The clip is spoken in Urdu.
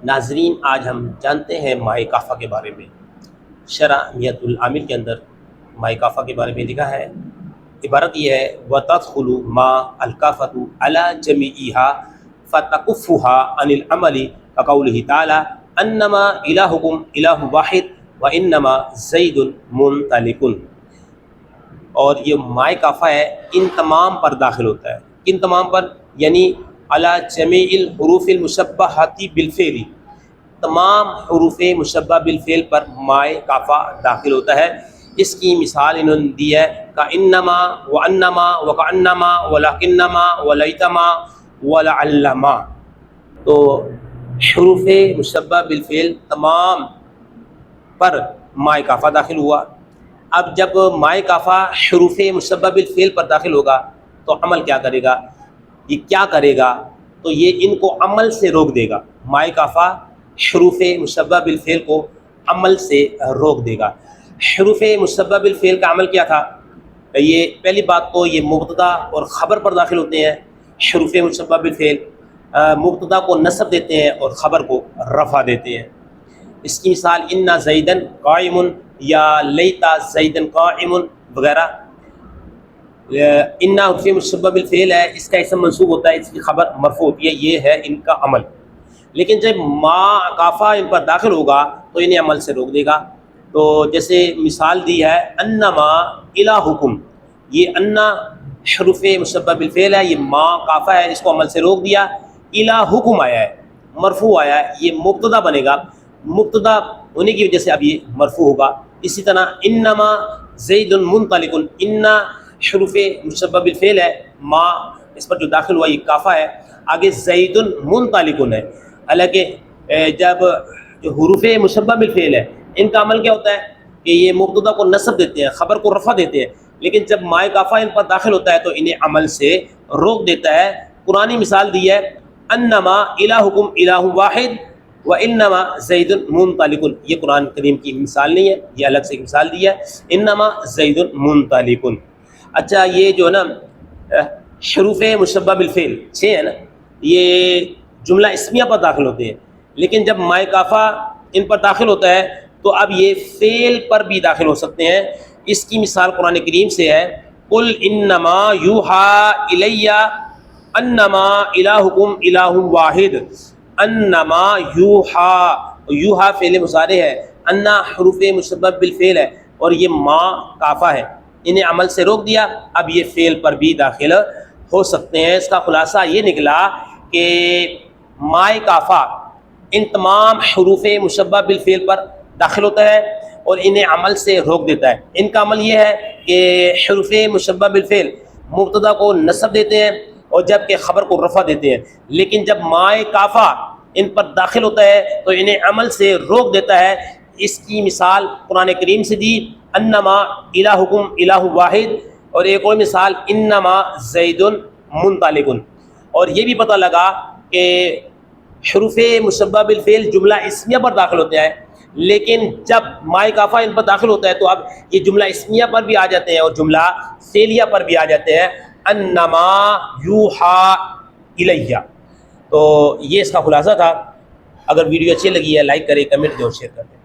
ناظرین، آج ہم جانتے ہیں مائع کافہ کے بارے میں۔ شرح نیت العامل کے اندر مائع کافہ کے بارے میں لکھا ہے، عبارت یہ ہے وَتَدْخُلُ مَا الْكَافَةُ عَلَى جَمِيعِهَا فَتَكُفُّهَا عَنِ الْعَمَلِ كَقَوْلِهِ تَعَالَى أَنَّمَا إِلَٰهُكُمْ إِلَٰهٌ وَاحِدٌ وَإِنَّمَا زَيْدٌ مُنْطَلِقٌ۔ اور یہ مائع کافہ ہے، ان تمام پر داخل ہوتا ہے۔ کن تمام پر؟ یعنی علی جمیع الحروف المشبہۃ بالفعل، تمام حروف مشبہ بالفعل پر مائع کافہ داخل ہوتا ہے۔ اس کی مثال انہوں نے دی ہے کَإِنَّمَا وَأَنَّمَا وَكَأَنَّمَا وَلَكِنَّمَا وَلَيْتَمَا وَلَعَلَّمَا۔ تو حروف مشبہ بالفعل تمام پر مائع کافہ داخل ہوا۔ اب جب مائع کافہ حروف مشبہ بالفعل پر داخل ہوگا تو عمل کیا کرے گا؟ یہ کیا کرے گا؟ تو یہ ان کو عمل سے روک دے گا۔ مائع کافہ حروف مشبہ بالفعل کو عمل سے روک دے گا۔ حروف مشبہ بالفعل کا عمل کیا تھا؟ یہ پہلی بات تو یہ مبتدا اور خبر پر داخل ہوتے ہیں۔ حروف مشبہ بالفعل مبتدا کو نصب دیتے ہیں اور خبر کو رفع دیتے ہیں۔ اس کی مثال ان زیدن قائم یا لیتا زیدن قائم وغیرہ۔ ان حرف مشبہ بالفعل ہے، اس کا اسم منصوب ہوتا ہے، اس کی خبر مرفوع ہوتی ہے، یہ ہے ان کا عمل۔ لیکن جب ما کافہ ان پر داخل ہوگا تو انہیں عمل سے روک دے گا۔ تو جیسے مثال دی ہے انما الہکم، یہ انا حروف مشبہ بالفعل ہے، یہ ما کافہ ہے، اس کو عمل سے روک دیا۔ الہکم آیا ہے، مرفوع آیا ہے، یہ مبتدا بنے گا، مبتدا ہونے کی وجہ سے اب یہ مرفوع ہوگا۔ اسی طرح انما زید منطلق، ان حروف مشبہ بالفعل ہے، ما اس پر جو داخل ہوا یہ کافہ ہے، آگے زید منطلق ہے۔ حالانکہ جب جو حروف مشبہ بالفعل ہے ان کا عمل کیا ہوتا ہے کہ یہ مبتدا کو نصب دیتے ہیں، خبر کو رفع دیتے ہیں، لیکن جب مائع کافہ ان پر داخل ہوتا ہے تو انہیں عمل سے روک دیتا ہے۔ قرآنی مثال دی ہے انما الہکم الہ واحد وانما زید منطلق، یہ قرآن کریم کی مثال نہیں ہے، یہ الگ سے مثال دی ہے انما زید منطلق۔ اچھا، یہ جو ہے نا حروف مشبہ بالفعل 6 ہے نا، یہ جملہ اسمیہ پر داخل ہوتے ہیں، لیکن جب مائع کافہ ان پر داخل ہوتا ہے تو اب یہ فعل پر بھی داخل ہو سکتے ہیں۔ اس کی مثال قرآن کریم سے ہے قل انما یوحی الی انما الہکم الہ واحد۔ انما یوحی، یوحی فعل مضارع ہے، انا حروف مشبہ بالفعل ہے اور یہ ما کافہ ہے، انہیں عمل سے روک دیا، اب یہ فعل پر بھی داخل ہو سکتے ہیں۔ اس کا خلاصہ یہ نکلا کہ مائع کافہ ان تمام حروف مشبہ بالفعل پر داخل ہوتا ہے اور انہیں عمل سے روک دیتا ہے۔ ان کا عمل یہ ہے کہ حروف مشبہ بالفعل مبتدا کو نصب دیتے ہیں اور جب کہ خبر کو رفع دیتے ہیں، لیکن جب مائع کافہ ان پر داخل ہوتا ہے تو انہیں عمل سے روک دیتا ہے۔ اس کی مثال قرآن کریم سے دی انما الہکم الہ واحد، اور ایک اور مثال انما زید منطلق۔ اور یہ بھی پتہ لگا کہ حروف مشبہ بالفعل جملہ اسمیہ پر داخل ہوتے ہیں، لیکن جب مائع کافہ ان پر داخل ہوتا ہے تو اب یہ جملہ اسمیہ پر بھی آ جاتے ہیں اور جملہ فعلیہ پر بھی آ جاتے ہیں، انما یوحی الیہ۔ تو یہ اس کا خلاصہ تھا۔ اگر ویڈیو اچھی لگی ہے لائک کریں، کمنٹ دیں اور شیئر کریں۔